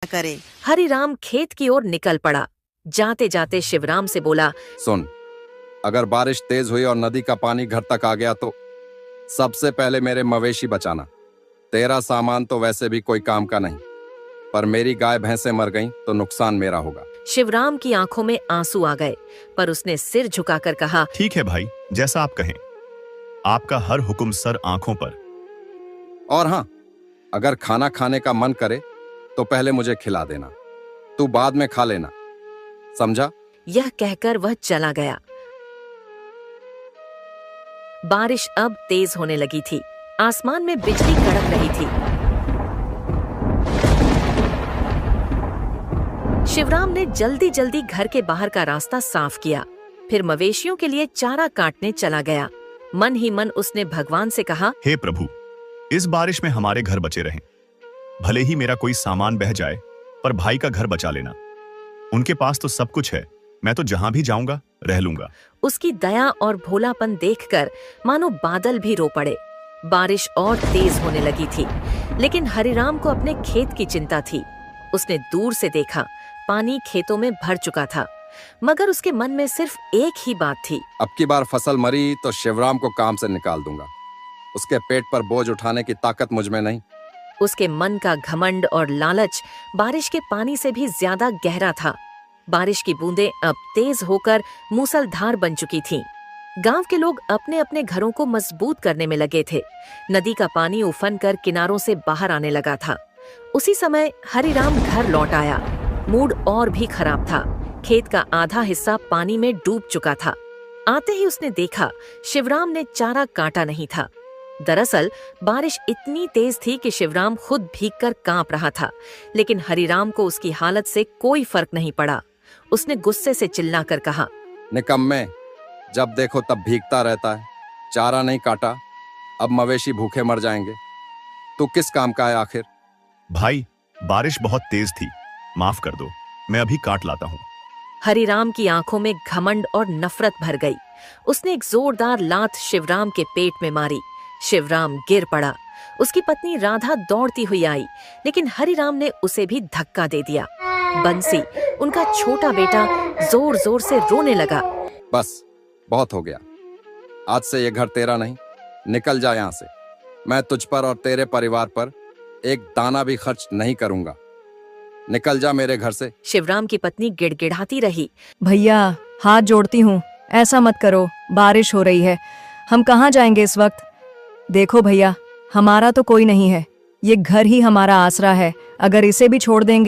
करे। हरिराम खेत की ओर निकल पड़ा। जाते जाते शिवराम से बोला, सुन, अगर बारिश तेज हुई और नदी का पानी घर तक आ गया तो सबसे पहले मेरे मवेशी बचाना। तेरा सामान तो वैसे भी कोई काम का नहीं, पर मेरी गाय भैंसें मर गईं तो नुकसान मेरा होगा। शिवराम की आंखों में आंसू आ गए, पर उसने सिर झुकाकर कहा, ठीक है भाई, जैसा आप कहें। आपका हर हुक्म सर आंखों पर। और हाँ, अगर खाना खाने का मन करे तो पहले मुझे खिला देना, तू बाद में खा लेना, समझा? यह कहकर वह चला गया। बारिश अब तेज होने लगी थी। आसमान में बिजली कड़क रही थी। शिवराम ने जल्दी जल्दी घर के बाहर का रास्ता साफ किया, फिर मवेशियों के लिए चारा काटने चला गया। मन ही मन उसने भगवान से कहा, हे प्रभु, इस बारिश में हमारे घर बचे रहें। भले ही मेरा कोई सामान बह जाए, पर भाई का घर बचा लेना। उनके पास तो सब कुछ है, मैं तो जहां भी जाऊंगा रह लूंगा। उसकी दया और भोलापन देखकर मानो बादल भी रो पड़े। बारिश और तेज होने लगी थी, लेकिन हरिराम को अपने खेत की चिंता थी। उसने दूर से देखा, पानी खेतों में भर चुका था, मगर उसके मन में सिर्फ एक ही बात थी। अब की बार फसल मरी तो शिवराम को काम से निकाल दूंगा। उसके पेट पर बोझ उठाने की ताकत मुझ में नहीं। उसके मन का घमंड और लालच बारिश के पानी से भी ज्यादा गहरा था। बारिश की बूंदें अब तेज होकर मूसलधार बन चुकी थीं। गांव के लोग अपने अपने घरों को मजबूत करने में लगे थे। नदी का पानी उफन कर किनारों से बाहर आने लगा था। उसी समय हरिराम घर लौट आया। मूड और भी खराब था। खेत का आधा हिस्सा पानी में डूब चुका था। आते ही उसने देखा, शिवराम ने चारा काटा नहीं था। दरअसल बारिश इतनी तेज थी कि शिवराम खुद भीगकर कांप रहा था, लेकिन हरिराम को उसकी हालत से कोई फर्क नहीं पड़ा। उसने गुस्से से चिल्लाकर कहा, निकम्मे, जब देखो तब भीगता रहता है, चारा नहीं काटा, अब मवेशी भूखे मर जाएंगे। तू किस काम का है आखिर? भाई, बारिश बहुत तेज थी, माफ कर दो, मैं अभी काट लाता हूँ। हरिराम की आंखों में घमंड और नफरत भर गई। उसने एक जोरदार लात शिवराम के पेट में मारी। शिवराम गिर पड़ा। उसकी पत्नी राधा दौड़ती हुई आई, लेकिन हरिराम ने उसे भी धक्का दे दिया। बंसी, उनका छोटा बेटा, जोर जोर से रोने लगा। बस, बहुत हो गया। आज से ये घर तेरा नहीं, निकल जा यहाँ से। मैं तुझ पर और तेरे परिवार पर एक दाना भी खर्च नहीं करूंगा। निकल जा मेरे घर से। शिवराम की पत्नी गिड़गिड़ाती रही, भैया, हाथ जोड़ती हूँ, ऐसा मत करो, बारिश हो रही है, हम कहाँ जाएंगे इस वक्त। देखो भैया, हमारा तो कोई नहीं है, ये घर ही हमारा आसरा है, अगर इसे भी छोड़ देंगे